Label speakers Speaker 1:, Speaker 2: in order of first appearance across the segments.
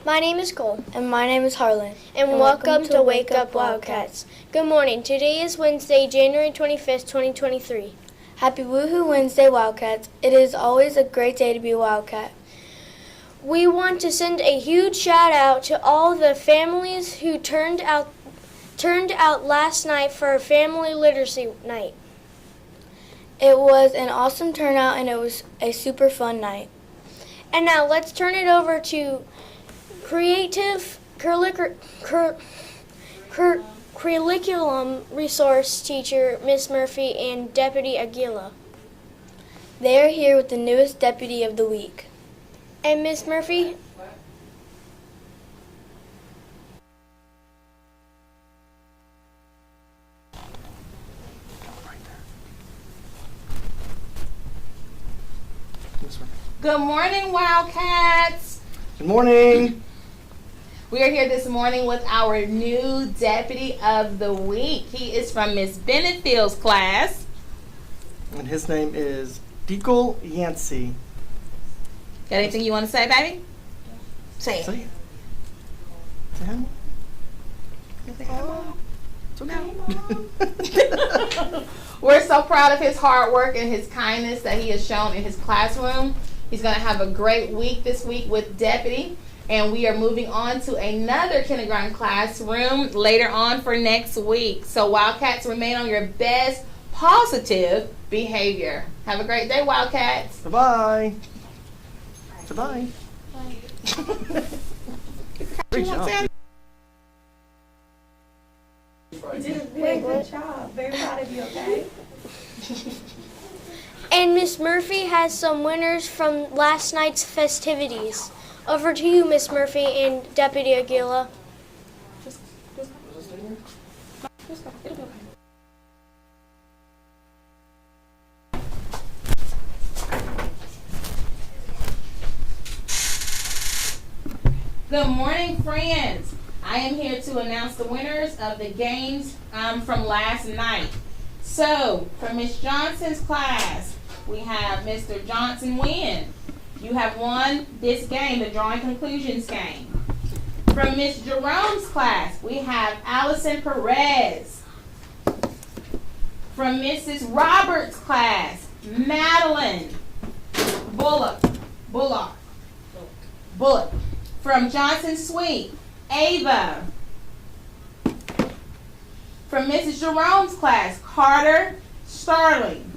Speaker 1: My name is Cole.
Speaker 2: And my name is Harlan.
Speaker 1: And welcome to Wake Up Wildcats. Good morning. Today is Wednesday, January 25th, 2023.
Speaker 2: Happy Woohoo Wednesday, Wildcats. It is always a great day to be a Wildcat.
Speaker 1: We want to send a huge shout out to all the families who turned out last night for Family Literacy Night.
Speaker 2: It was an awesome turnout and it was a super fun night.
Speaker 1: And now let's turn it over to Creative Curriculum Resource Teacher Miss Murphy and Deputy Aguila.
Speaker 2: They are here with the newest Deputy of the Week.
Speaker 1: And Miss Murphy?
Speaker 3: Good morning, Wildcats.
Speaker 4: Good morning.
Speaker 3: We are here this morning with our new Deputy of the Week. He is from Miss Bennettfield's class.
Speaker 4: And his name is Deacle Yancey.
Speaker 3: Got anything you want to say, baby? Say it.
Speaker 4: Say it. Say hi. It's okay.
Speaker 3: We're so proud of his hard work and his kindness that he has shown in his classroom. He's going to have a great week this week with Deputy. And we are moving on to another kindergarten classroom later on for next week. So Wildcats, remain on your best positive behavior. Have a great day, Wildcats.
Speaker 4: Bye-bye. Bye-bye. Great job.
Speaker 5: You did a very good job. Very proud of you, okay?
Speaker 1: And Miss Murphy has some winners from last night's festivities. Over to you, Miss Murphy and Deputy Aguila.
Speaker 3: Good morning, friends. I am here to announce the winners of the games from last night. So, for Miss Johnson's class, we have Mr. Johnson win. You have won this game, the Drawing Conclusions game. From Miss Jerome's class, we have Allison Perez. From Mrs. Roberts' class, Madeline Bullock. From Johnson Sweet, Ava. From Mrs. Jerome's class, Carter Starling.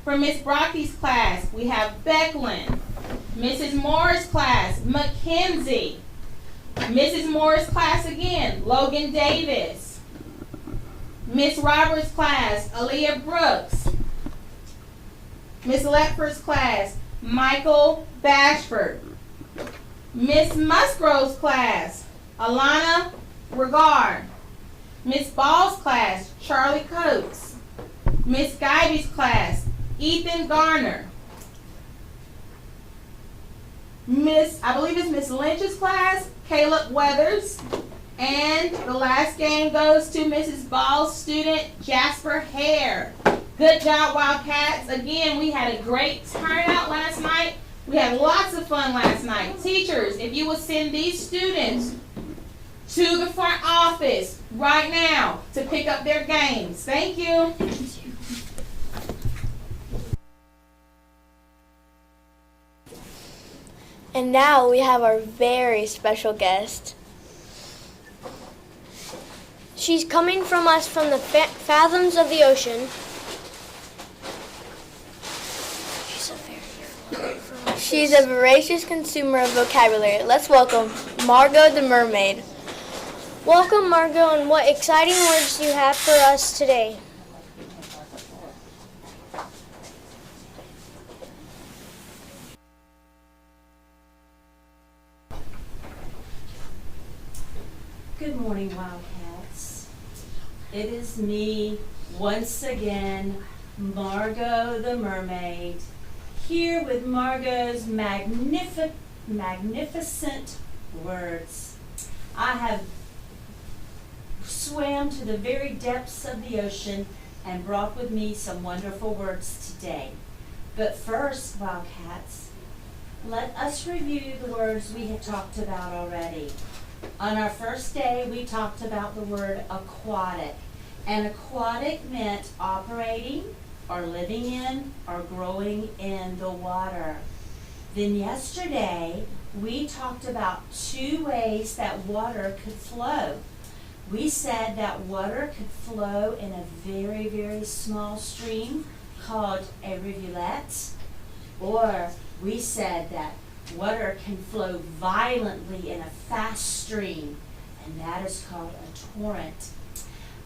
Speaker 3: From Miss Brocky's class, we have Becklin. Mrs. Moore's class, Mackenzie. Mrs. Moore's class again, Logan Davis. Miss Roberts' class, Aaliyah Brooks. Miss Lepford's class, Michael Bashford. Miss Musgrove's class, Alana Regard. Miss Ball's class, Charlie Coates. Miss Guyby's class, Ethan Garner. I believe it's Miss Lynch's class, Caleb Weathers. And the last game goes to Mrs. Ball's student, Jasper Hare. Good job, Wildcats. Again, we had a great turnout last night. We had lots of fun last night. Teachers, if you will send these students to the front office right now to pick up their games. Thank you.
Speaker 2: And now we have our very special guest.
Speaker 1: She's coming from us from the fathoms of the ocean.
Speaker 2: She's a voracious consumer of vocabulary. Let's welcome Margot the Mermaid.
Speaker 1: Welcome, Margot, and what exciting words do you have for us today?
Speaker 5: Good morning, Wildcats. It is me, once again, Margot the Mermaid, here with Margot's magnificent words. I have swam to the very depths of the ocean and brought with me some wonderful words today. But first, Wildcats,
Speaker 6: let us review the words we have talked about already. On our first day, we talked about the word aquatic. And aquatic meant operating or living in or growing in the water. Then yesterday, we talked about 2 ways that water could flow. We said that water could flow in a very, very small stream called a rivulet, or we said that water can flow violently in a fast stream, and that is called a torrent.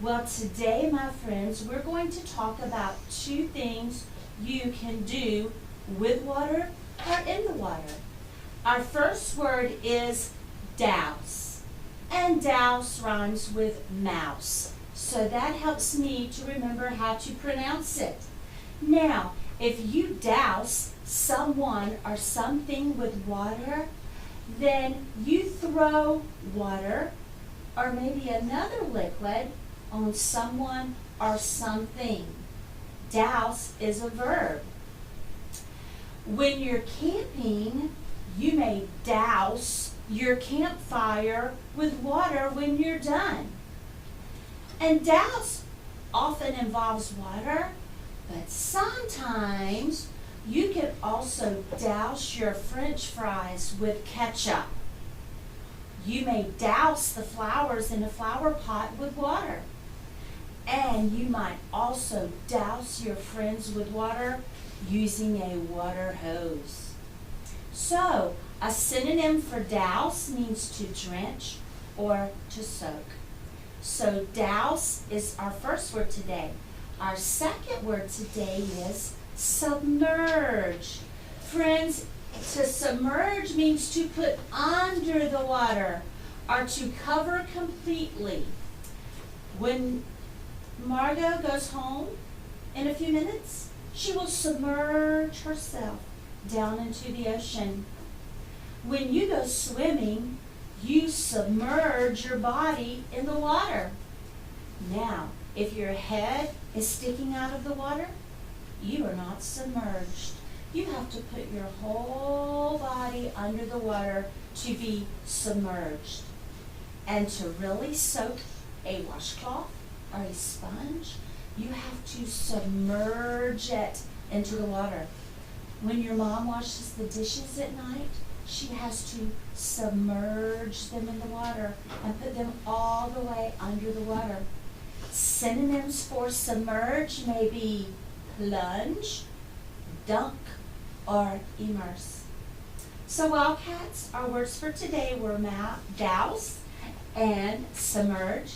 Speaker 6: Well, today, my friends, we're going to talk about 2 things you can do with water or in the water. Our first word is douse, and douse rhymes with mouse, so that helps me to remember how to pronounce it. Now, if you douse someone or something with water, then you throw water or maybe another liquid on someone or something. Douse is a verb. When you're camping, you may douse your campfire with water when you're done. And douse often involves water, but sometimes you can also douse your French fries with ketchup. You may douse the flowers in a flower pot with water. And you might also douse your friends with water using a water hose. So, a synonym for douse means to drench or to soak. So, douse is our first word today. Our second word today is submerge. Friends, to submerge means to put under the water or to cover completely. When Margot goes home in a few minutes, she will submerge herself down into the ocean. When you go swimming, you submerge your body in the water. Now, if your head is sticking out of the water, you are not submerged. You have to put your whole body under the water to be submerged. And to really soak a washcloth or a sponge, you have to submerge it into the water. When your mom washes the dishes at night, she has to submerge them in the water and put them all the way under the water. Synonyms for submerge may be plunge, dunk, or immerse. So Wildcats, our words for today were douse and submerge.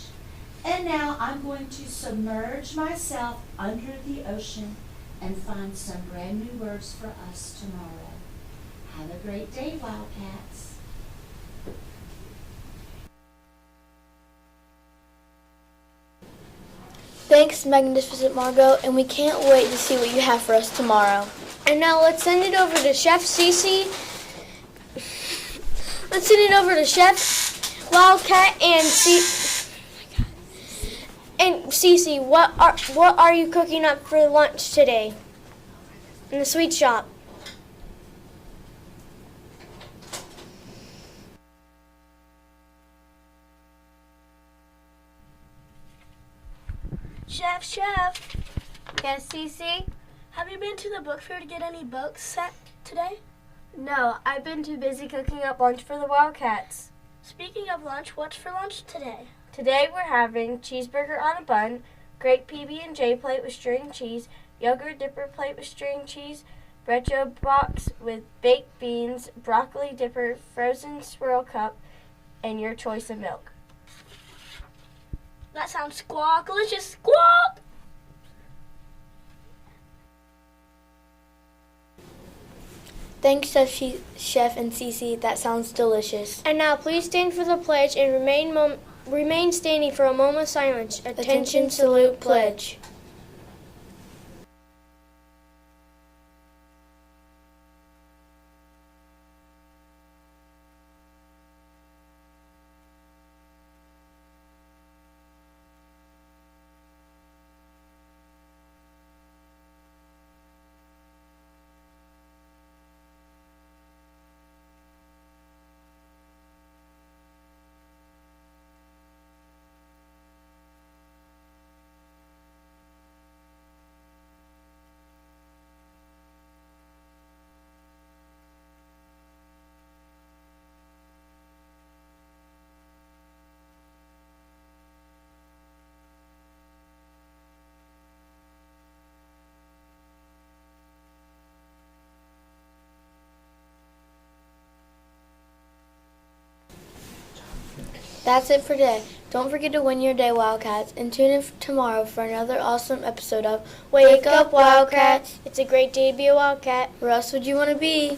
Speaker 6: And now I'm going to submerge myself under the ocean and find some brand new words for us tomorrow. Have a great day, Wildcats.
Speaker 2: Thanks, Magnificent Margot, and we can't wait to see what you have for us tomorrow.
Speaker 1: And now let's send it over to Chef Cece. Let's send it over to Chef Wildcat and Cece. What are you cooking up for lunch today in the sweet shop?
Speaker 7: Chef,
Speaker 2: Yes, Cece?
Speaker 7: have you been to the book fair to get any books set today?
Speaker 8: No, I've been too busy cooking up lunch for the Wildcats.
Speaker 7: Speaking of lunch, what's for lunch today?
Speaker 8: Today we're having cheeseburger on a bun, great PB&J plate with string cheese, yogurt dipper plate with string cheese, bread box with baked beans, broccoli dipper, frozen swirl cup, and your choice of milk.
Speaker 7: That sounds squawk-alicious. Squawk!
Speaker 2: Thanks, Chef and Cece. That sounds delicious.
Speaker 1: And now please stand for the pledge and remain standing for a moment of silence. Attention, salute, pledge.
Speaker 2: That's it for today. Don't forget to win your day, Wildcats, and tune in tomorrow for another awesome episode of
Speaker 1: Wake up, Wildcats. It's a great day to be a Wildcat.
Speaker 2: Where else would you want to be?